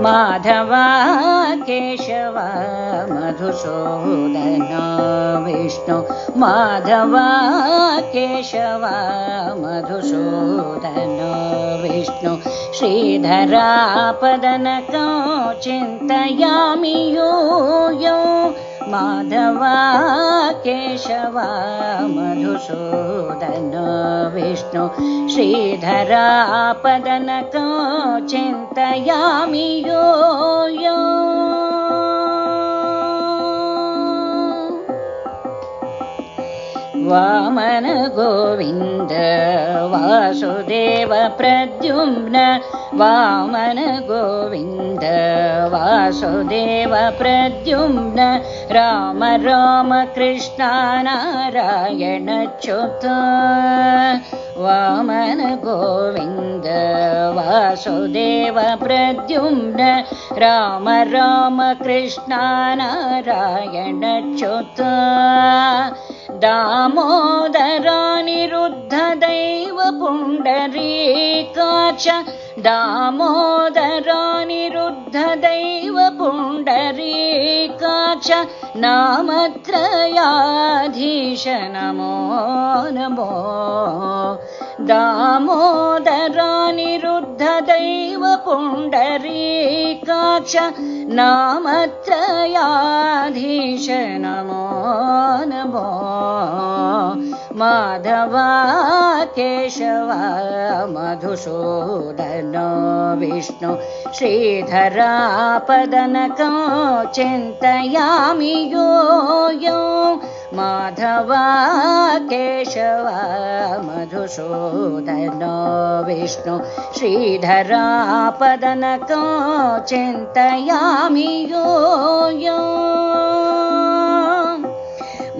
माधव केशव मधुसूदन विष्णु माधव केशव मधुसूदन विष्णु श्रीधरापदनकं चिन्तयामि यूयो माधव केशव मधुसूदन विष्णु श्रीधरापदनकं चिन्तयामि यूयो वामन गोविन्द वासुदेव प्रद्युम्न वामन गोविन्द वासुदेव प्रद्युम्न राम राम कृष्ण नारायण च्युत वामन गोविन्द वासुदेव प्रद्युम्न राम राम कृष्ण नारायण च्युत दामोदरानिरुद्ध दैव पुण्डरीकाच दामोदरानिरुद्ध दैव पुण्डरीकाच नामत्रयाधीश नमो नमो दामोदरानिरुद्ध दैव पुण्डरीकाच नामत्रयाधीश नमो नमो माधव केशव मधुसूदन विष्णु श्रीधरापदनकं चिन्तयामि यूयो माधव केशव मधुसूदन विष्णु श्रीधरापदनकं चिन्तयामि यूयो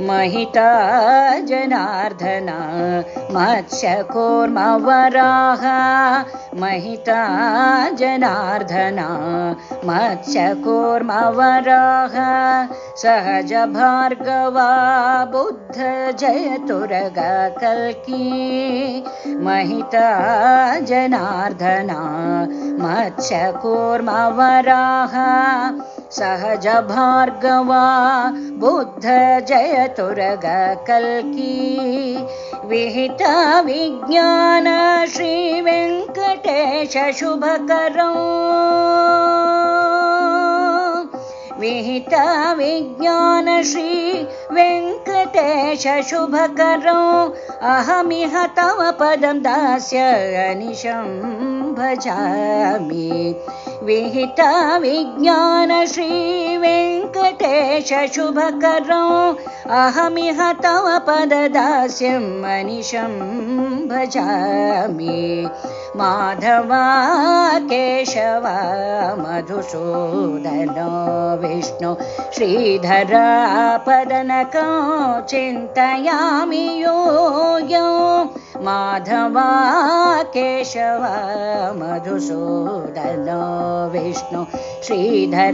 महिता जनार्दन मत्स्यकूर्म वराह महिता जनार्दन मत्स्यकूर्म वराह सहज भार्गवा बुद्ध जयतुरग कल्की महिता जनार्दन मत्स्यकूर्म वराह सहज भार्गवा बुद्ध जयतुरग कल्की विहित विज्ञान श्री वेंकटेश शुभकरं विहित विज्ञान श्री वेंकटेश शुभकरं अहमिह तव पदं दास्य अनिशं भजामि विहित विज्ञान श्री वेंकटेश शुभकरं अहमिह तव पददास्यं मनिशं भजामि माधव केशव मधुसूदन विष्णु श्रीधरापदनकं चिन्तयामि यूयो माधव केशव मधुसूदन विष्णु श्रीधरापदनकं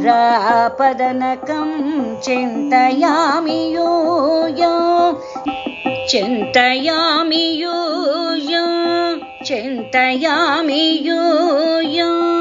चिन्तयामि यूयो चिन्तयामि यूयो चिन्तयामि यूयो।